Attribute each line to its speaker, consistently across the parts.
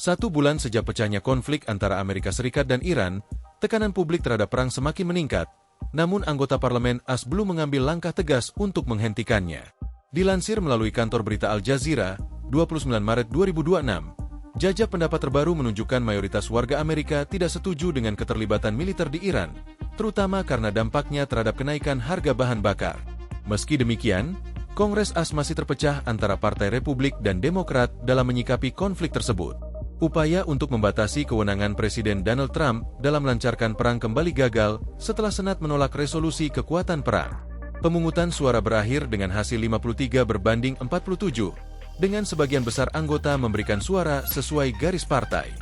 Speaker 1: 1 bulan sejak pecahnya konflik antara Amerika Serikat dan Iran, tekanan publik terhadap perang semakin meningkat, namun anggota parlemen AS belum mengambil langkah tegas untuk menghentikannya. Dilansir melalui kantor berita Al Jazeera, 29 Maret 2026, jajak pendapat terbaru menunjukkan mayoritas warga Amerika tidak setuju dengan keterlibatan militer di Iran, terutama karena dampaknya terhadap kenaikan harga bahan bakar. Meski demikian, Kongres AS masih terpecah antara Partai Republik dan Demokrat dalam menyikapi konflik tersebut. Upaya untuk membatasi kewenangan Presiden Donald Trump dalam melancarkan perang kembali gagal setelah Senat menolak resolusi kekuatan perang. Pemungutan suara berakhir dengan hasil 53 berbanding 47, dengan sebagian besar anggota memberikan suara sesuai garis partai.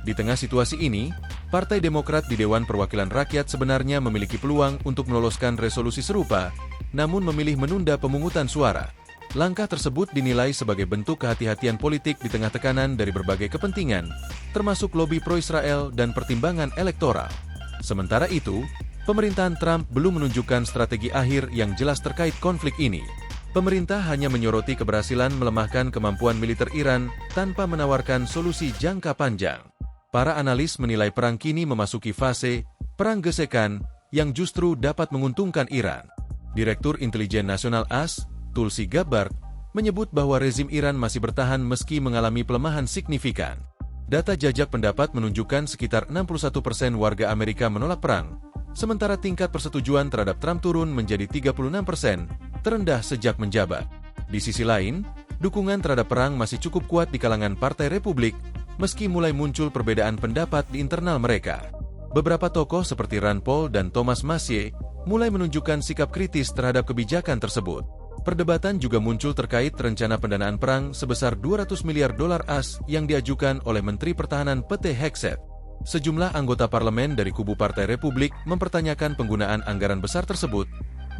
Speaker 1: Di tengah situasi ini, Partai Demokrat di Dewan Perwakilan Rakyat sebenarnya memiliki peluang untuk meloloskan resolusi serupa, namun memilih menunda pemungutan suara. Langkah tersebut dinilai sebagai bentuk kehati-hatian politik di tengah tekanan dari berbagai kepentingan, termasuk lobi pro-Israel dan pertimbangan elektoral. Sementara itu, pemerintahan Trump belum menunjukkan strategi akhir yang jelas terkait konflik ini. Pemerintah hanya menyoroti keberhasilan melemahkan kemampuan militer Iran tanpa menawarkan solusi jangka panjang. Para analis menilai perang kini memasuki fase perang gesekan yang justru dapat menguntungkan Iran. Direktur Intelijen Nasional AS, Tulsi Gabbard, menyebut bahwa rezim Iran masih bertahan meski mengalami pelemahan signifikan. Data jajak pendapat menunjukkan sekitar 61% warga Amerika menolak perang, sementara tingkat persetujuan terhadap Trump turun menjadi 36%, terendah sejak menjabat. Di sisi lain, dukungan terhadap perang masih cukup kuat di kalangan Partai Republik, meski mulai muncul perbedaan pendapat di internal mereka. Beberapa tokoh seperti Rand Paul dan Thomas Massie mulai menunjukkan sikap kritis terhadap kebijakan tersebut. Perdebatan juga muncul terkait rencana pendanaan perang sebesar 200 miliar dolar AS yang diajukan oleh Menteri Pertahanan Pete Hegseth. Sejumlah anggota parlemen dari kubu Partai Republik mempertanyakan penggunaan anggaran besar tersebut,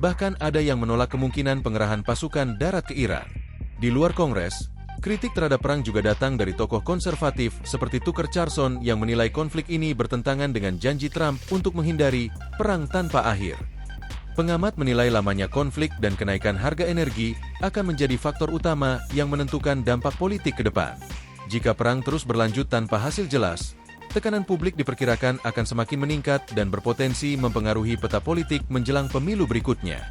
Speaker 1: bahkan ada yang menolak kemungkinan pengerahan pasukan darat ke Iran. Di luar Kongres, kritik terhadap perang juga datang dari tokoh konservatif seperti Tucker Carlson yang menilai konflik ini bertentangan dengan janji Trump untuk menghindari perang tanpa akhir. Pengamat menilai lamanya konflik dan kenaikan harga energi akan menjadi faktor utama yang menentukan dampak politik ke depan. Jika perang terus berlanjut tanpa hasil jelas, tekanan publik diperkirakan akan semakin meningkat dan berpotensi mempengaruhi peta politik menjelang pemilu berikutnya.